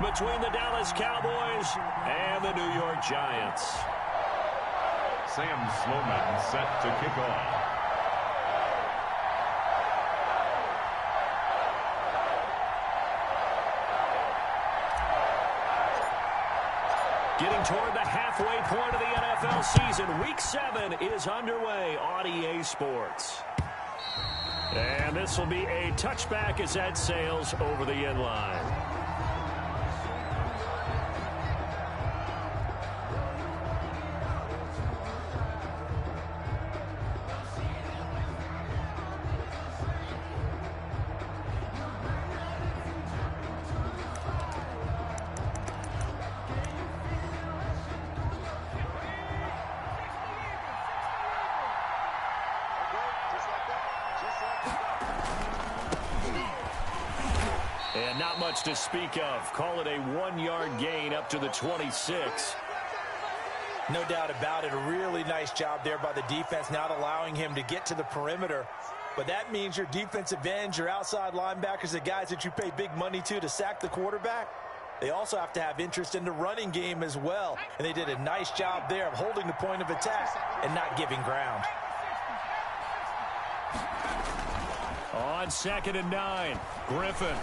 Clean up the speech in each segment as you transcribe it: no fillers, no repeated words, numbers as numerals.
between the Dallas Cowboys and the New York Giants. Sam Sloman set to kick off. Getting toward the halfway point of the NFL season. Week 7 is underway on EA Sports. And this will be a touchback as that sails over the end line. And not much to speak of. Call it a 1-yard gain up to the 26. No doubt about it. A really nice job there by the defense, not allowing him to get to the perimeter. But that means your defensive ends, your outside linebackers, the guys that you pay big money to sack the quarterback, they also have to have interest in the running game as well. And they did a nice job there of holding the point of attack and not giving ground. On 2nd and 9, Griffin.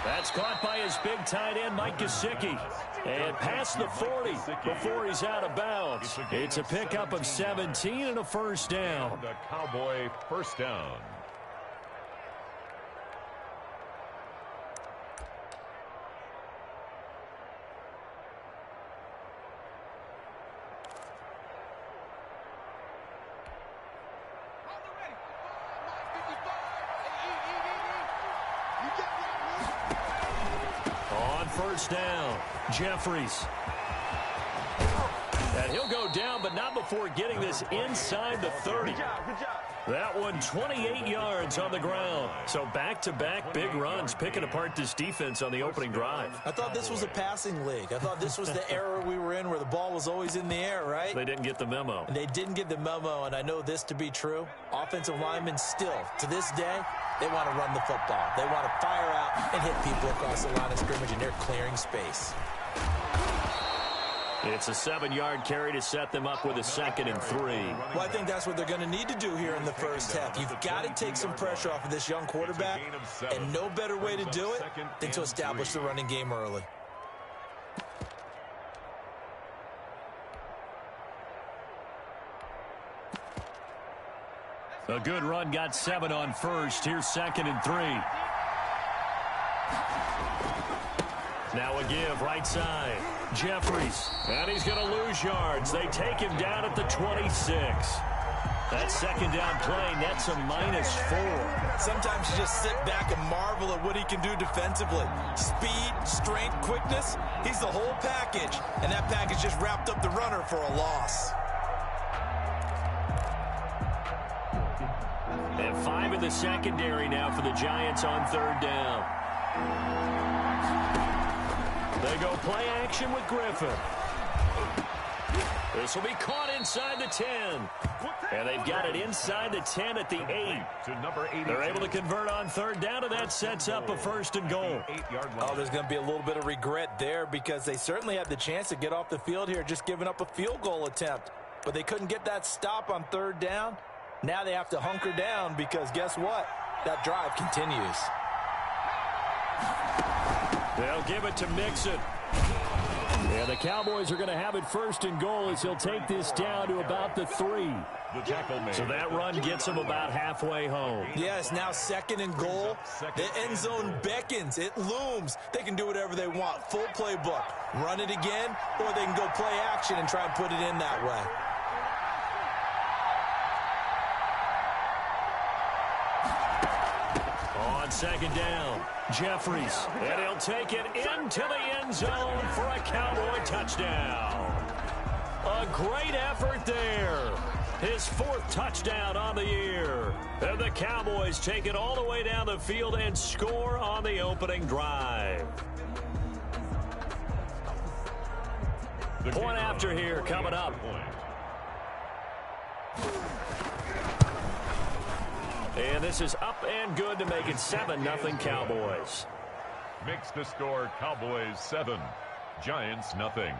That's caught by his big tight end, Mike Gesicki. And past the 40 before he's out of bounds. It's a pickup of 17 and a first down. The Cowboy first down. First down, Jeffries. And he'll go down, but not before getting this inside the 30. That one 28 yards on the ground. So back-to-back big runs, picking apart this defense on the opening drive. I thought this was a passing league. I thought this was the era we were in where the ball was always in the air, right? They didn't get the memo. And they didn't get the memo, and I know this to be true. Offensive linemen still, to this day, they want to run the football. They want to fire out and hit people across the line of scrimmage, and they're clearing space. It's a 7-yard carry to set them up with a 2nd and 3. Well, I think that's what they're going to need to do here in the first half. You've got to take some pressure off of this young quarterback, and no better way to do it than to establish the running game early. A good run, got 7 on first. Here's 2nd and 3. Now a give, right side. Jeffries, and he's going to lose yards. They take him down at the 26. That second down play nets a -4. Sometimes you just sit back and marvel at what he can do defensively. Speed, strength, quickness, he's the whole package. And that package just wrapped up the runner for a loss. And 5 in the secondary now for the Giants on 3rd down. They go play action with Griffin. This will be caught inside the 10. And they've got it inside the 10 at the 8. They're able to convert on 3rd down, and that sets up a 1st and goal. Oh, there's going to be a little bit of regret there because they certainly had the chance to get off the field here, just giving up a field goal attempt. But they couldn't get that stop on 3rd down. Now they have to hunker down because guess what? That drive continues. They'll give it to Mixon. And the Cowboys are going to have it 1st and goal as he'll take this down to about the 3. So that run gets him about halfway home. Yes, now 2nd and goal. The end zone beckons. It looms. They can do whatever they want. Full playbook. Run it again, or they can go play action and try and put it in that way. On 2nd down, Jeffries, and he'll take it into the end zone for a Cowboy touchdown. A great effort there. His 4th touchdown on the year. And the Cowboys take it all the way down the field and score on the opening drive. Point after here coming up. And this is up and good to make it 7-0 Cowboys. Makes the score Cowboys 7, Giants nothing.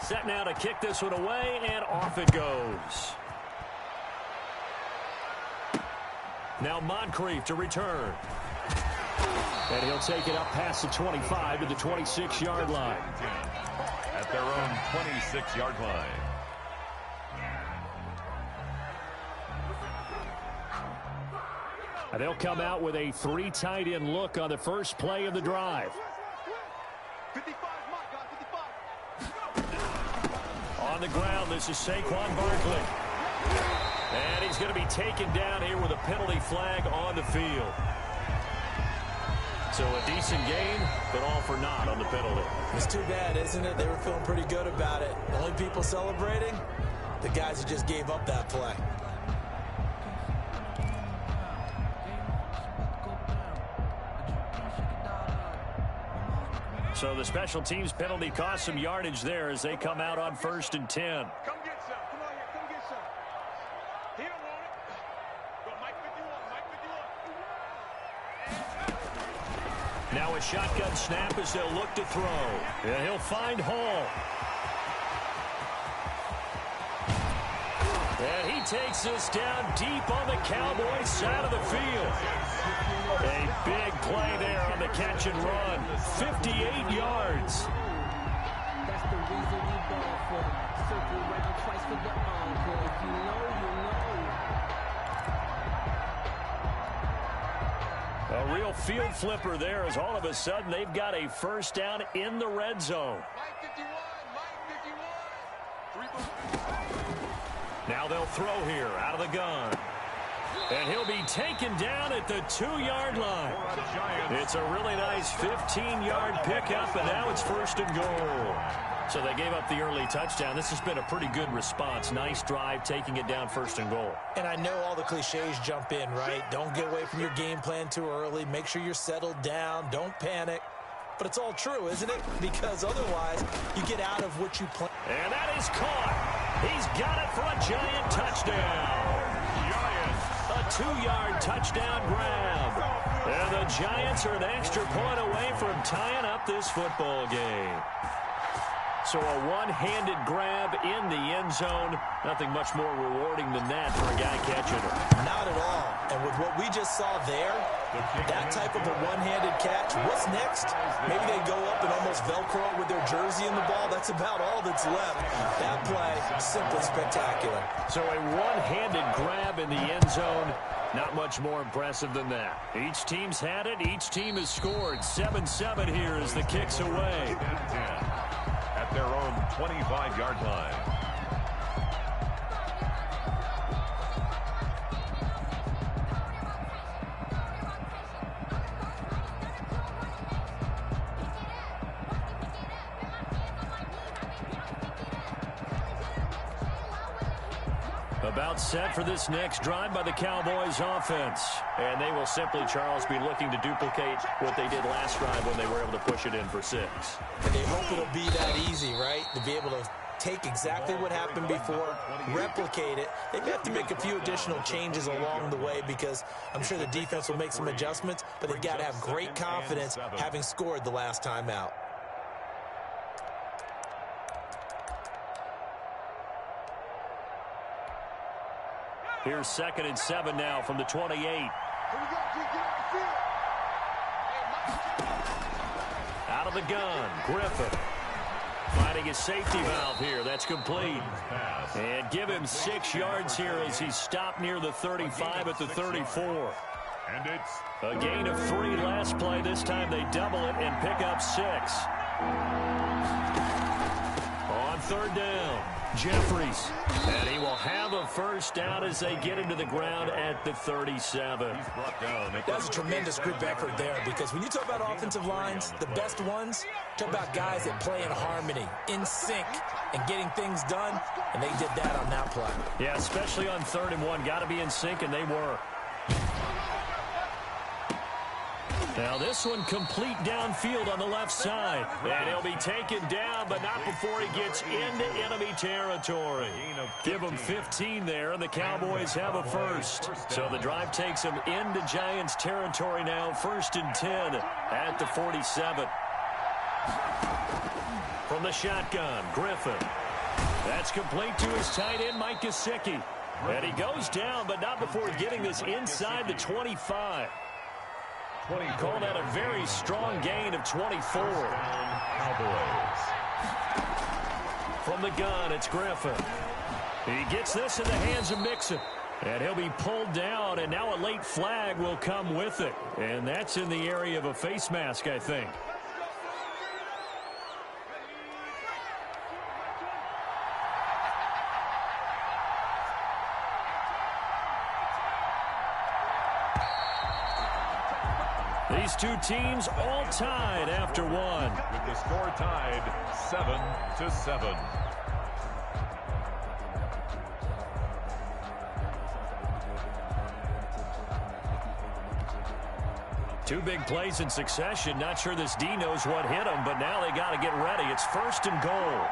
Set now to kick this one away, and off it goes. Now Moncrief to return. And he'll take it up past the 25 to the 26-yard line. At their own 26-yard line. And they'll come out with a 3 tight end look on the first play of the drive. 55, On the ground, this is Saquon Barkley. And he's going to be taken down here with a penalty flag on the field. So a decent gain, but all for naught on the penalty. It's too bad, isn't it? They were feeling pretty good about it. The only people celebrating, the guys who just gave up that play. So the special teams penalty cost some yardage there as they come out on 1st and 10. Come get some. Come on here. Come get some. He don't want it. Go, Mike 51. Mike 51. Now a shotgun snap as they'll look to throw. And he'll find Hall. And he takes this down deep on the Cowboys side of the field. A big play there on the catch and run. 58 yards. That's the reason we ball for them. Circle right twice for the encore. If you know, you know. A real field flipper there as all of a sudden they've got a first down in the red zone. Mike 51. Mike 51. 3 Now they'll throw here out of the gun. And he'll be taken down at the 2-yard line. It's a really nice 15-yard pickup, and now it's 1st and goal. So they gave up the early touchdown. This has been a pretty good response. Nice drive, taking it down 1st and goal. And I know all the cliches jump in, right? Don't get away from your game plan too early. Make sure you're settled down. Don't panic. But it's all true, isn't it? Because otherwise, you get out of what you plan. And that is caught. He's got it for a Giant touchdown. A 2-yard touchdown grab. And the Giants are an extra point away from tying up this football game. So a one-handed grab in the end zone. Nothing much more rewarding than that for a guy catching it. Not at all. And with what we just saw there, that type of a one-handed catch, what's next? Maybe they go up and almost Velcro with their jersey in the ball. That's about all that's left. That play, simply spectacular. So a one-handed grab in the end zone. Not much more impressive than that. Each team's had it. Each team has scored. 7-7 here as the kick's away. At their own 25-yard line. About set for this next drive by the Cowboys offense. And they will simply, Charles, be looking to duplicate what they did last drive when they were able to push it in for 6. And they hope it'll be that easy, right? To be able to take exactly what happened before, replicate it. They may have to make a few additional changes along the way because I'm sure the defense will make some adjustments, but they've got to have great confidence having scored the last time out. Here's 2nd and 7 now from the 28. Here we go, G. Get off the field. Out of the gun, Griffin. Finding his safety valve here. That's complete. And give him 6 yards here as he's stopped near the 35 at the 34. And it's a gain of 3 last play. This time they double it and pick up 6. On 3rd down, Jeffries. And he will have a first down as they get into the ground at the 37. That's a tremendous group effort there because when you talk about offensive lines, the best ones, talk about guys that play in harmony, in sync, and getting things done, and they did that on that play. Yeah, especially on 3rd and 1. Got to be in sync, and they were. Now this one complete downfield on the left side. And he'll be taken down, but not before he gets into enemy territory. Give him 15 there, and the Cowboys have a first. So the drive takes them into Giants territory now, 1st and 10 at the 47. From the shotgun, Griffin. That's complete to his tight end, Mike Gesicki. And he goes down, but not before getting this inside the 25. Called out a very strong gain of 24. Cowboys. From the gun, it's Griffin. He gets this in the hands of Mixon. And he'll be pulled down, and now a late flag will come with it. And that's in the area of a face mask, I think. These two teams all tied after one. With the score tied 7-7. Two big plays in succession. Not sure this D knows what hit him, but now they got to get ready. It's 1st and goal.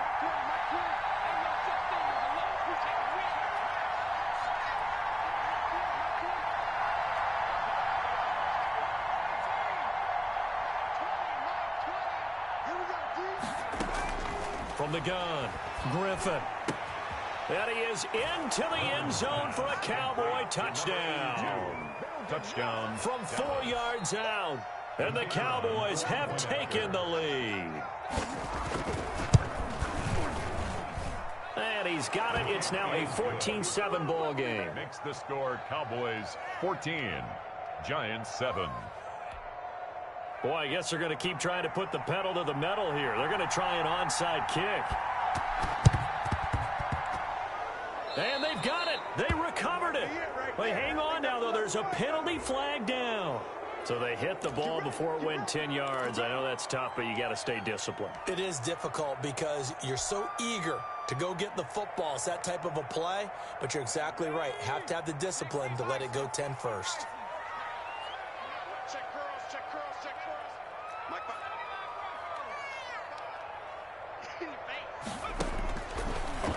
From the gun, Griffin. And he is into the end zone for a Cowboy touchdown. Touchdown. From 4 yards out. And the Cowboys have taken the lead. And he's got it. It's now a 14-7 ball game. Makes the score Cowboys 14, Giants 7. Boy, I guess they're going to keep trying to put the pedal to the metal here. They're going to try an onside kick. And they've got it. They recovered it. Wait, hang on now, though. There's a penalty flag down. So they hit the ball before it went 10 yards. I know that's tough, but you got to stay disciplined. It is difficult because you're so eager to go get the football. It's that type of a play, but you're exactly right. Have to have the discipline to let it go 10 first.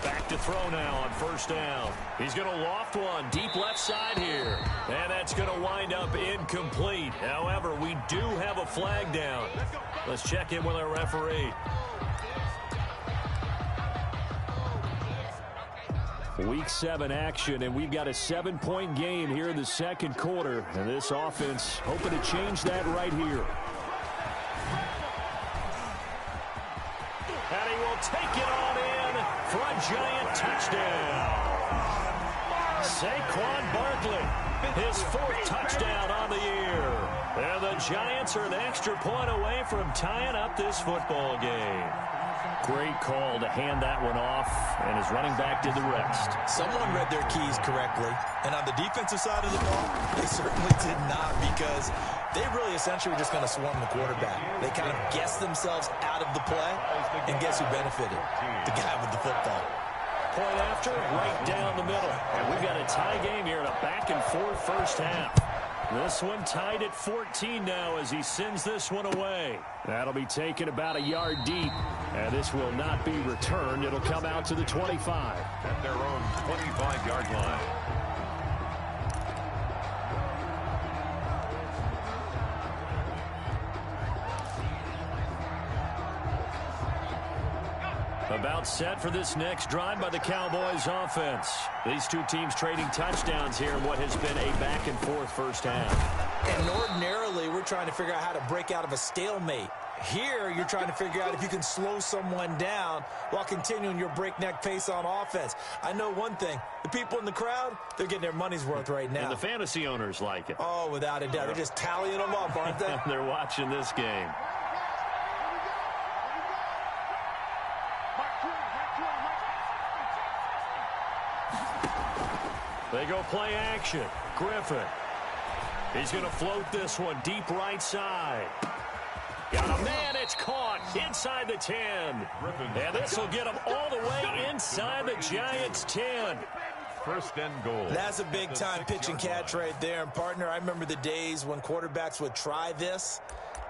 Back to throw now on 1st down. He's going to loft one deep left side here. And that's going to wind up incomplete. However, we do have a flag down. Let's check in with our referee. Week 7 action, and we've got a 7-point game here in the second quarter. And this offense hoping to change that right here. And he will take it on in for a Giant touchdown. Saquon Barkley, his 4th touchdown on the year. And the Giants are an extra point away from tying up this football game. Great call to hand that one off, and his running back did the rest. Someone read their keys correctly, and on the defensive side of the ball, they certainly did not, because they really essentially were just going to swarm the quarterback. They kind of guessed themselves out of the play, and guess who benefited? The guy with the football. Point after, right down the middle. And we've got a tie game here in a back-and-forth first half. This one tied at 14 now as he sends this one away. That'll be taken about a yard deep. And this will not be returned. It'll come out to the 25. At their own 25-yard line. About set for this next drive by the Cowboys offense. These two teams trading touchdowns here in what has been a back-and-forth first half. And ordinarily, we're trying to figure out how to break out of a stalemate. Here, you're trying to figure out if you can slow someone down while continuing your breakneck pace on offense. I know one thing. The people in the crowd, they're getting their money's worth right now. And the fantasy owners like it. Oh, without a doubt. They're just tallying them up, aren't they? They're watching this game. They go play action. Griffin. He's going to float this one deep right side. Got a man. It's caught inside the 10. And this will get him all the way inside the Giants' 10. first and goal. That's a big-time pitch and catch right there. And, partner, I remember the days when quarterbacks would try this.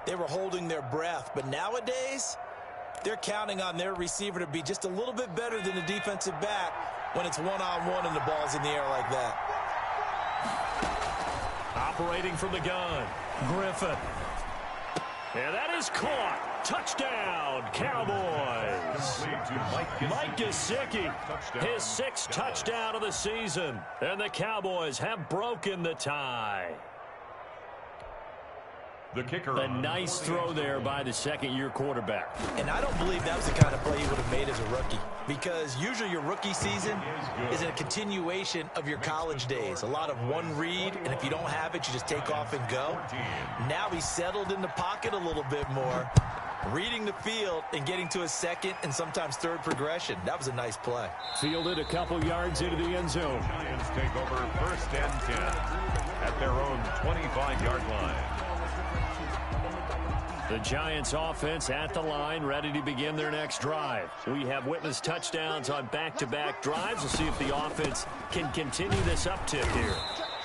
They were holding their breath. But nowadays, they're counting on their receiver to be just a little bit better than the defensive back when it's one-on-one and the ball's in the air like that. Operating from the gun, Griffin. And that is caught. Touchdown, Cowboys. Mike Gesicki, his 6th touchdown of the season. And the Cowboys have broken the tie. The kicker. A nice throw there by the second-year quarterback. And I don't believe that was the kind of play he would have made as a rookie, because usually your rookie season is a continuation of your college days. A lot of one read, and if you don't have it, you just take off and go. Now he's settled in the pocket a little bit more, reading the field and getting to a second and sometimes third progression. That was a nice play. Fielded a couple yards into the end zone. Giants take over first and 10 at their own 25-yard line. The Giants offense at the line, ready to begin their next drive. We have witnessed touchdowns on back-to-back drives. We'll see if the offense can continue this uptick here.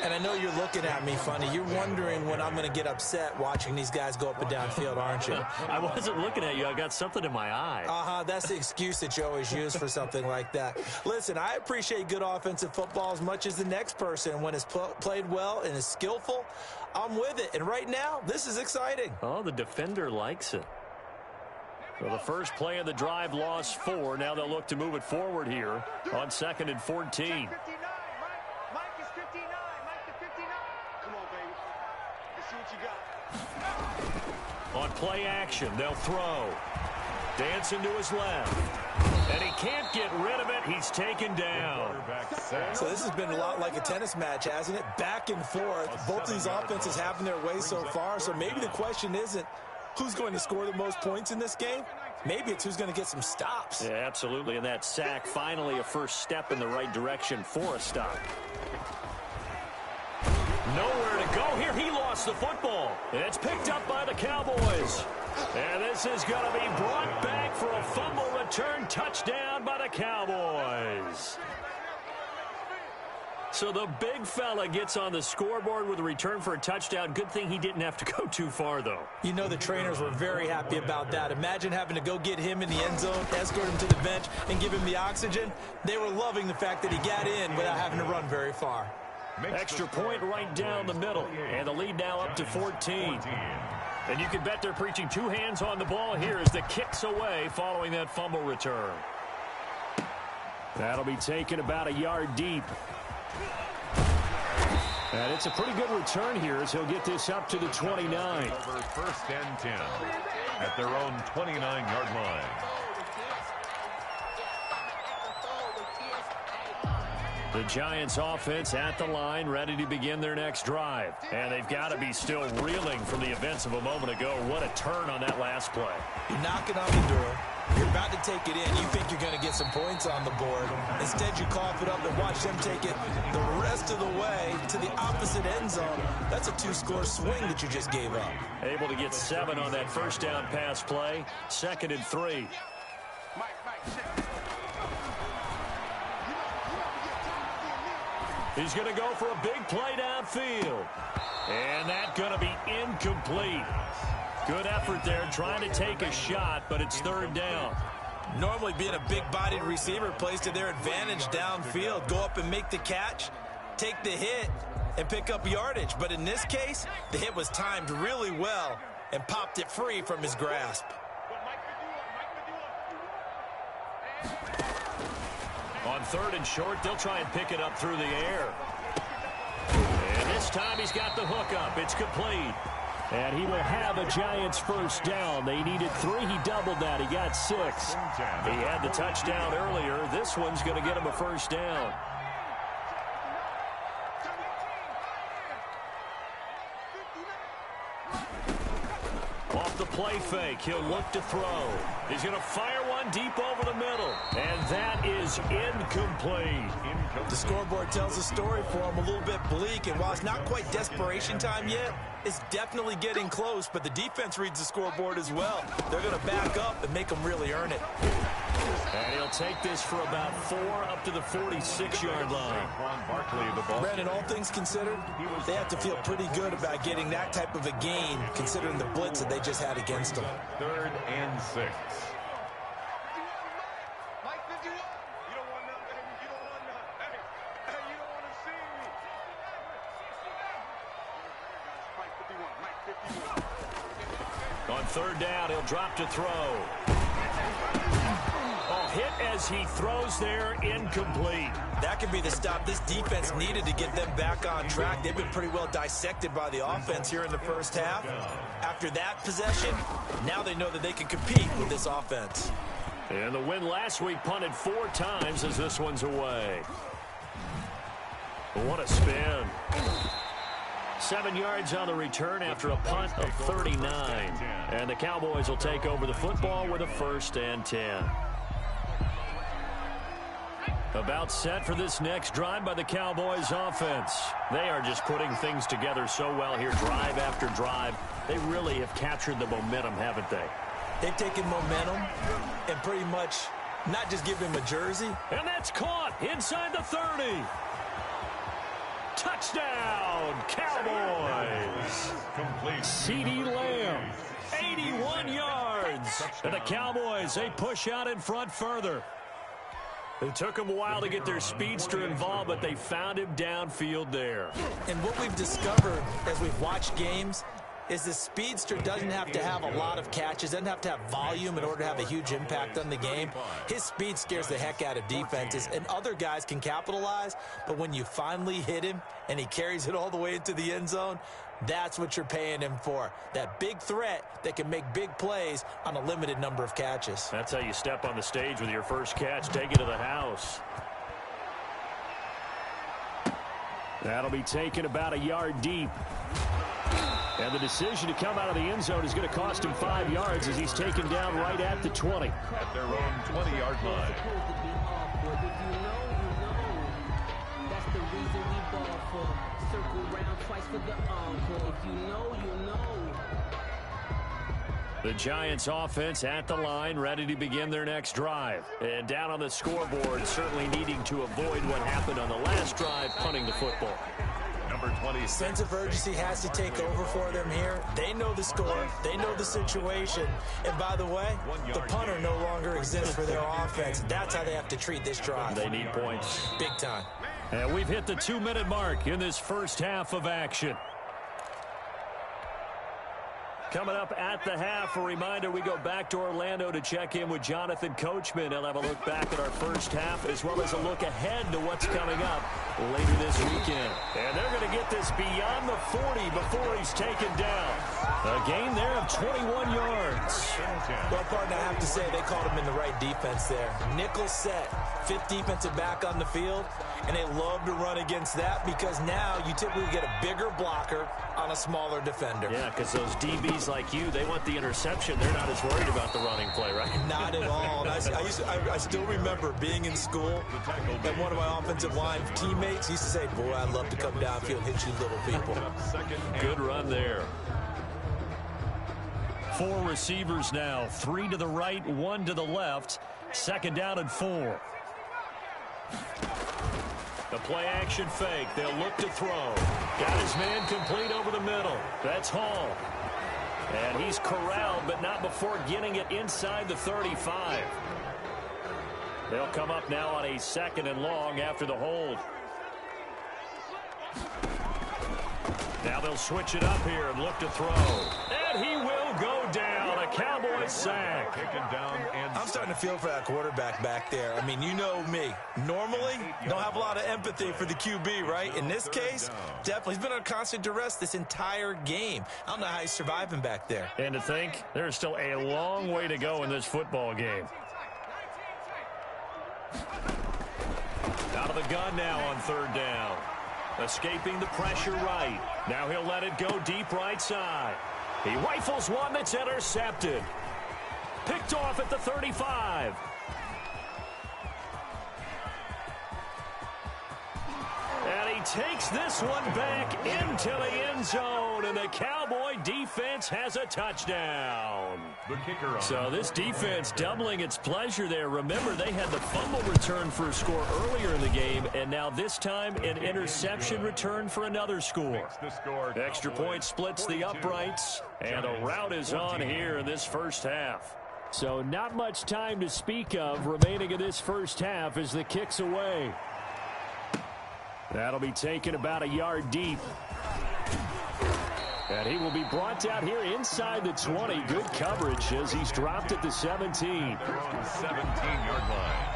And I know you're looking at me funny. You're wondering when I'm going to get upset watching these guys go up and down field, aren't you? I wasn't looking at you. I got something in my eye. That's the excuse that you always use for something like that. Listen, I appreciate good offensive football as much as the next person. When it's played well and is skillful, I'm with it. And right now, this is exciting. Oh, the defender likes it. So the first play of the drive lost 4. Now they'll look to move it forward here on 2nd and 14. On play action, they'll throw. Dancing to his left. And he can't get rid of it. He's taken down. So this has been a lot like a tennis match, hasn't it? Back and forth. Both these offenses having their way so far. So maybe the question isn't who's going to score the most points in this game. Maybe it's who's going to get some stops. Yeah, absolutely. And that sack, finally a first step in the right direction for a stop. Nowhere to go here. He lost the football. And it's picked up by the Cowboys. And this is going to be brought back for a fumble return touchdown by the Cowboys. So the big fella gets on the scoreboard with a return for a touchdown. Good thing he didn't have to go too far, though. You know the trainers were very happy about that. Imagine having to go get him in the end zone, escort him to the bench, and give him the oxygen. They were loving the fact that he got in without having to run very far. Extra point right down the middle. And the lead now up to 14. And you can bet they're preaching 2 hands on the ball here as the kick's away following that fumble return. That'll be taken about a yard deep. And it's a pretty good return here as he'll get this up to the 29. Over first and 10 at their own 29-yard line. The Giants offense at the line, ready to begin their next drive. And they've got to be still reeling from the events of a moment ago. What a turn on that last play. You're knocking on the door. You're about to take it in. You think you're going to get some points on the board. Instead, you cough it up and watch them take it the rest of the way to the opposite end zone. That's a 2-score swing that you just gave up. Able to get 7 on that first down pass play. 2nd and 3. He's going to go for a big play downfield. And that's going to be incomplete. Good effort there trying to take a shot, but it's 3rd down. Normally being a big-bodied receiver plays to their advantage downfield. Go up and make the catch, take the hit, and pick up yardage. But in this case, the hit was timed really well and popped it free from his grasp. On 3rd and short, they'll try and pick it up through the air. And this time he's got the hook up. It's complete. And he will have a Giants first down. They needed 3. He doubled that. He got 6. He had the touchdown earlier. This one's going to get him a first down. Off the play fake, he'll look to throw. He's going to fire one deep over the middle. And that is incomplete. The scoreboard tells a story for him, a little bit bleak. And while it's not quite desperation time yet, it's definitely getting close. But the defense reads the scoreboard as well. They're going to back up and make them really earn it. And he'll take this for about 4 up to the 46-yard line. Brandon, all things considered, they have to feel pretty good about getting that type of a gain, considering the blitz that they just had against them. 3rd and 6. On 3rd down, he'll drop to throw. Oh, hit as he throws there, incomplete. That could be the stop this defense needed to get them back on track. They've been pretty well dissected by the offense here in the first half. After that possession, now they know that they can compete with this offense. And the win last week punted 4 times as this one's away. What a spin. 7 yards on the return after a punt of 39. And the Cowboys will take over the football with a 1st and 10. About set for this next drive by the Cowboys offense. They are just putting things together so well here, drive after drive. They really have captured the momentum, haven't they? They've taken momentum and pretty much not just give him a jersey. And that's caught inside the 30. Touchdown, Cowboys. Complete. CeeDee Lamb, 81 yards. And the Cowboys, they push out in front further. It took them a while to get their speedster involved, but they found him downfield there. And what we've discovered as we've watched games is the speedster doesn't have to have a lot of catches, doesn't have to have volume in order to have a huge impact on the game. His speed scares the heck out of defenses, and other guys can capitalize, but when you finally hit him and he carries it all the way into the end zone, that's what you're paying him for. That big threat that can make big plays on a limited number of catches. That's how you step on the stage with your first catch. Take it to the house. That'll be taken about a yard deep. And the decision to come out of the end zone is going to cost him 5 yards as he's taken down right at the 20. At their own 20-yard line. That's the reason we ball for. Circle round twice for the encore. If you know, you know. The Giants offense at the line, ready to begin their next drive. And down on the scoreboard, certainly needing to avoid what happened on the last drive, punting the football. Number 20. Sense of urgency has to take over for them here. They know the score. They know the situation. And by the way, the punter no longer exists for their offense. That's how they have to treat this drive. They need points. Big time. And we've hit the 2-minute mark in this first half of action. Coming up at the half, a reminder, we go back to Orlando to check in with Jonathan Coachman. He'll have a look back at our first half as well as a look ahead to what's coming up later this weekend. And they're going to get this beyond the 40 before he's taken down. A gain there of 21 yards. Well, partner, I have to say they called him in the right defense there. Nickel set, 5th defensive back on the field, and they love to run against that because now you typically get a bigger blocker on a smaller defender. Yeah, because those DBs like you, they want the interception. They're not as worried about the running play, right? Not at all. And I still remember being in school, and one of my offensive line teammates used to say, boy, I'd love to come downfield and hit you little people. Good run there. 4 receivers now, 3 to the right, 1 to the left. 2nd down and 4. The play action fake. They'll look to throw. Got his man complete over the middle. That's Hall. And he's corralled, but not before getting it inside the 35. They'll come up now on a 2nd and long after the hold. Now they'll switch it up here and look to throw. And he will go down. A Cowboys sack. Taken down and I'm starting to feel for that quarterback back there. I mean, you know me. Normally, don't have a lot of empathy for the QB, right? In this case, definitely. He's been on constant duress this entire game. I don't know how he's surviving back there. And to think, there's still a long way to go in this football game. Out of the gun now on 3rd down. Escaping the pressure right. Now he'll let it go deep right side. He rifles one that's intercepted. Picked off at the 35. And he takes this one back into the end zone. And the Cowboy defense has a touchdown. The kicker on. So this defense doubling its pleasure there. Remember, they had the fumble return for a score earlier in the game, and now this time an interception return for another score. Extra point splits the uprights, and a rout is on here in this first half. So not much time to speak of remaining in this first half as the kick's away. That'll be taken about a yard deep. And he will be brought down here inside the 20. Good coverage as he's dropped at the 17. 17-yard line.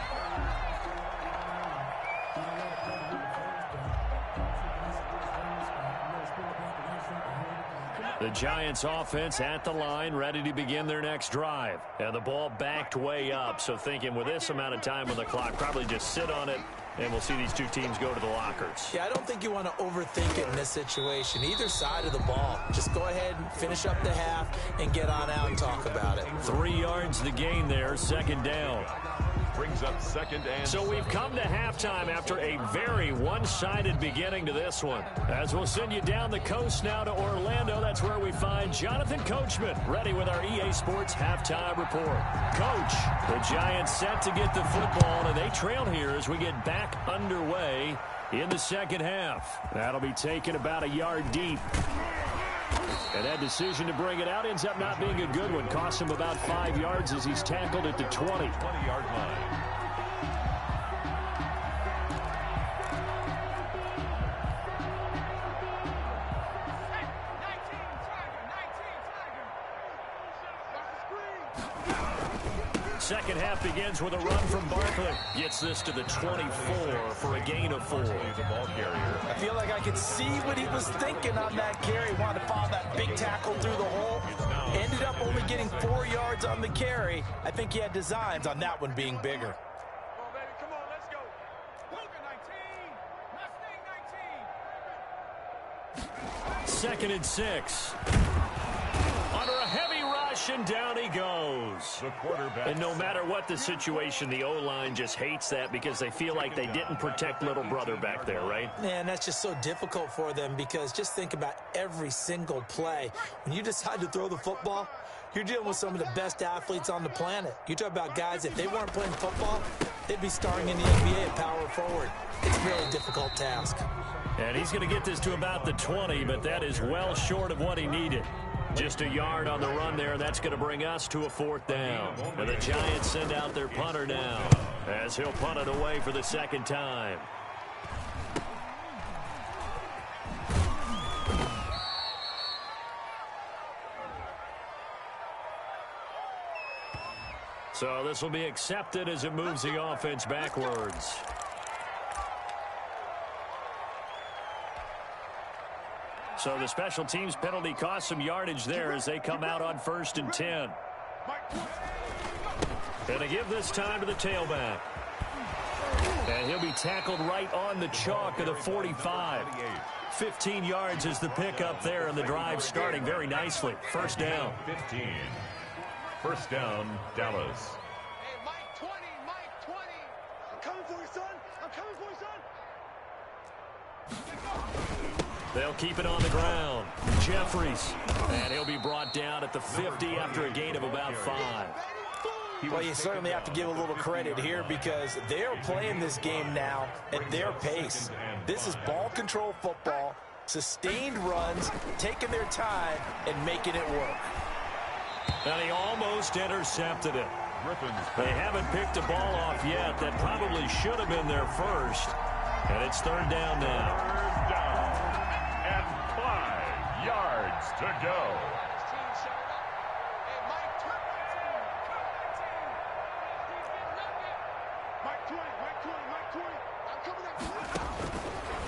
The Giants offense at the line, ready to begin their next drive. And the ball backed way up, so thinking with this amount of time on the clock, probably just sit on it, and we'll see these two teams go to the lockers. Yeah, I don't think you want to overthink it in this situation. Either side of the ball. Just go ahead and finish up the half and get on out and talk about it. 3 yards the gain there, second down. Brings up second and So we've come to halftime after a very one-sided beginning to this one. As we'll send you down the coast now to Orlando, that's where we find Jonathan Coachman ready with our EA Sports halftime report. Coach, the Giants set to get the football, and they trail here as we get back underway in the second half. That'll be taken about a yard deep. And that decision to bring it out ends up not being a good one. Costs him about 5 yards as he's tackled at the 20-yard line. Second half begins with a run from Barkley. Gets this to the 24 for a gain of 4. I feel like I could see what he was thinking on that carry. Wanted to follow that big tackle through the hole. Ended up only getting 4 yards on the carry. I think he had designs on that one being bigger. Come on, baby. Come on, let's go. Look at 19. Second and 6. Under a heavy rush, and down he goes. The quarterback. And no matter what the situation, the O-line just hates that because they feel like they didn't protect little brother back there, right? Man, that's just so difficult for them because just think about every single play. When you decide to throw the football, you're dealing with some of the best athletes on the planet. You talk about guys, if they weren't playing football, they'd be starring in the NBA at power forward. It's a really difficult task. And he's going to get this to about the 20, but that is well short of what he needed. Just a yard on the run there. That's going to bring us to a 4th down. And the Giants send out their punter now as he'll punt it away for the second time. So this will be accepted as it moves the offense backwards. So the special teams penalty cost some yardage there as they come out on 1st and 10. And they give this time to the tailback. And he'll be tackled right on the chalk of the 45. 15 yards is the pickup there, and the drive starting very nicely. First down. 15. First down, Dallas. Hey, Mike 20, Mike 20. I'm coming for you, son. I'm coming for you, son. They'll keep it on the ground. Jeffries. And he'll be brought down at the 50 after a gain of about 5. Well, you certainly have to give a little credit here because they're playing this game now at their pace. This is ball control football, sustained runs, taking their time, and making it work. And he almost intercepted it. They haven't picked a ball off yet. That probably should have been their first. And it's 3rd down now. 3rd down. And 5 yards to go.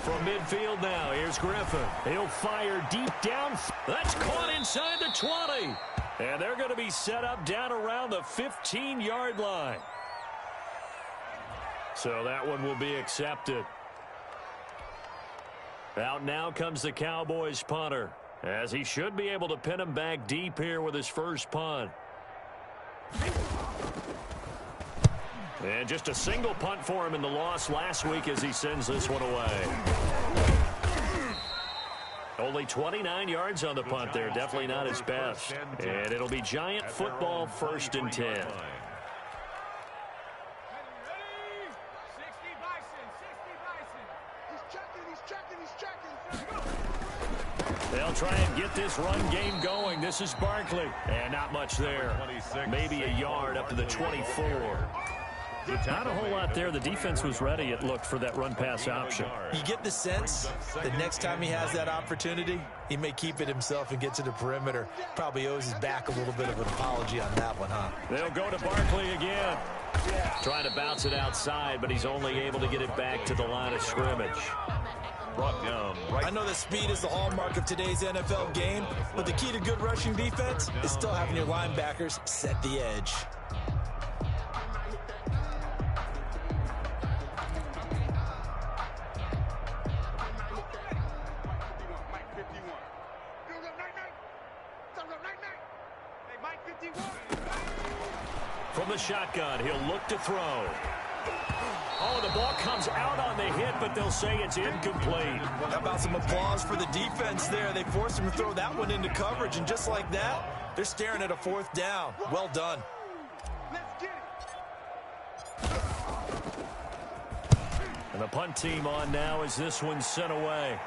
From midfield now, here's Griffin. He'll fire deep down. That's caught inside the 20. And they're going to be set up down around the 15-yard line. So that one will be accepted. Out now comes the Cowboys punter, as he should be able to pin him back deep here with his first punt. And just a single punt for him in the loss last week as he sends this one away. Only 29 yards on the punt there. Definitely not his best. And it'll be Giant football, 1st and 10. They'll try and get this run game going. This is Barkley. And not much there. Maybe a yard up to the 24. Not a whole lot there. The defense was ready, it looked, for that run-pass option. You get the sense that next time he has that opportunity, he may keep it himself and get to the perimeter. Probably owes his back a little bit of an apology on that one, huh? They'll go to Barkley again. Trying to bounce it outside, but he's only able to get it back to the line of scrimmage. Brought down right. I know that speed is the hallmark of today's NFL game, but the key to good rushing defense is still having your linebackers set the edge. From the shotgun, he'll look to throw. Oh, the ball comes out on the hit, but they'll say it's incomplete. How about some applause for the defense there? They forced him to throw that one into coverage, and just like that, they're staring at a 4th down. Well done. And the punt team on now as this one's sent away.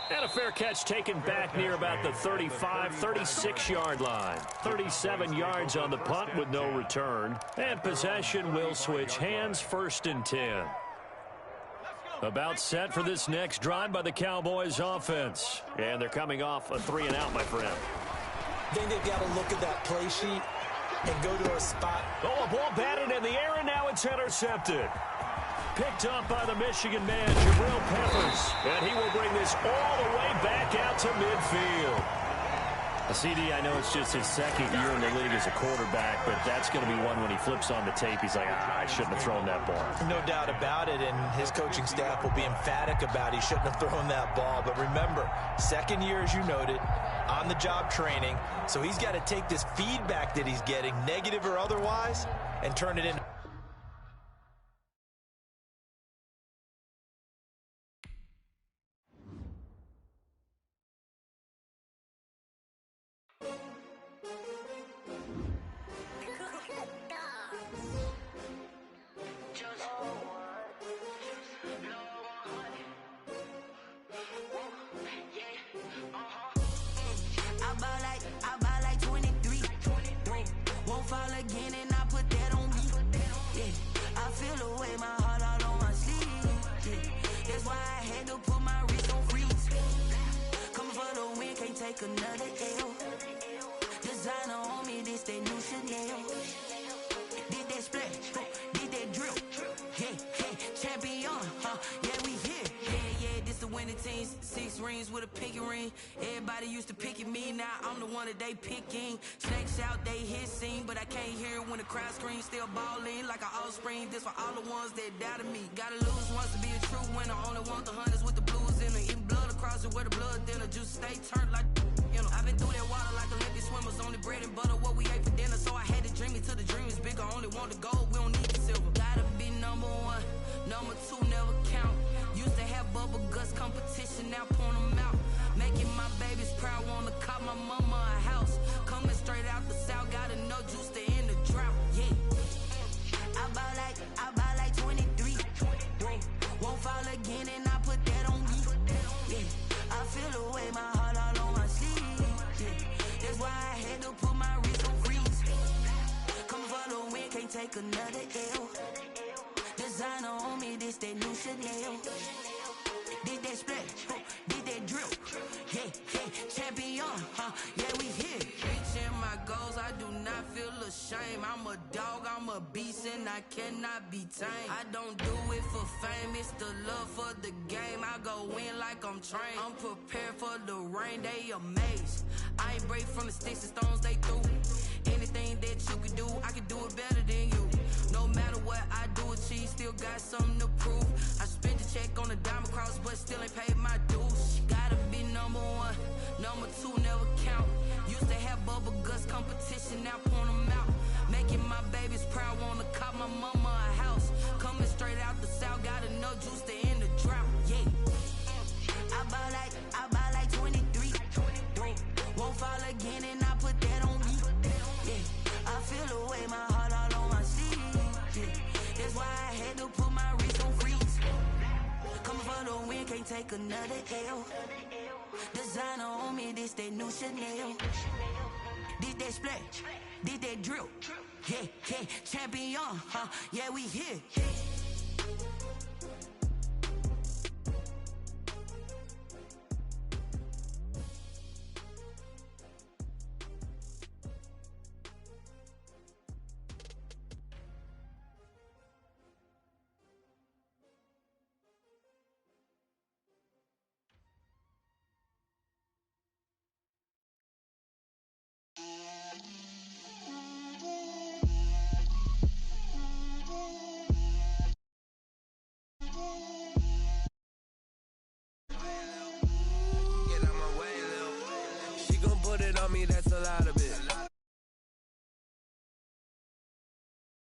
And a fair catch taken back near about the 35, 36-yard line. 37 yards on the punt with no return. And possession will switch hands, 1st and 10. About set for this next drive by the Cowboys offense. And they're coming off a 3-and-out, my friend. I think they've got to look at that play sheet and go to a spot. Oh, a ball batted in the air, and now it's intercepted. Picked up by the Michigan man, Jabril Peppers. And he will bring this all the way back out to midfield. CD, I know it's just his 2nd year in the league as a quarterback, but that's going to be one when he flips on the tape. He's like, I shouldn't have thrown that ball. No doubt about it, and his coaching staff will be emphatic about he shouldn't have thrown that ball. But remember, 2nd year, as you noted, on-the-job training. So he's got to take this feedback that he's getting, negative or otherwise, and turn it into... Another L. Designer on me, this that new Chanel. Did that splash, did that drill. Yeah, champion, yeah, we here. Yeah, this the winning team. 6 rings with a pinky ring. Everybody used to picking me, now I'm the one that they picking. Snakes out, they hit scene, but I can't hear when the crowd screams. Still balling like an offspring. This for all the ones that doubted me. Gotta lose once to be a true winner. Only want the hunters with the blues in them. Eating blood across it where the blood dinner. Juice stay turned like... I've been through that water like Olympic swimmers. Only bread and butter, what we ate for dinner. So I had to dream it till the dream is bigger. Only want the gold, we don't need the silver. Gotta be number 1, number 2 never count. Used to have bubble guts competition, now point them out. Making my babies proud, wanna cop my mama a house. Coming straight out the south, gotta know juice to end the drought. Yeah, I buy like 23. Won't fall again and I put that on me. Yeah, I feel the way my heart all on my sleeve. That's why I had to put my wrist on freeze. Coming for the win, can't take another L. Designer on me, this that new Chanel. Did that splash, did that drill. Yeah, champion, yeah, we here. Reaching my goals, I do not feel ashamed. I'm a dog, I'm a beast, and I cannot be tamed. I don't do it for fame, it's the love for the game. I go in like I'm trained. I'm prepared for the rain, they amazed. I ain't break from the sticks and stones they threw. Anything that you can do, I can do it better than you. No matter what I do, achieve, still got something to prove. I spent the check on the diamond cross, but still ain't paid my dues. Gotta be number 1, number 2 never count. Used to have bubble guts competition, now point them out. Making my babies proud, wanna cop my mama a house. Coming straight out the south, gotta know juice to end the drought. Yeah, I buy like 20. my wrist gon' freeze. Coming for the win, can't take another L. Designer on me, this that new Chanel. This that splash, this that drill. Yeah, yeah, champion, huh? Yeah, we here. Get out my way, Lil. She gon' put it on me, that's a lot of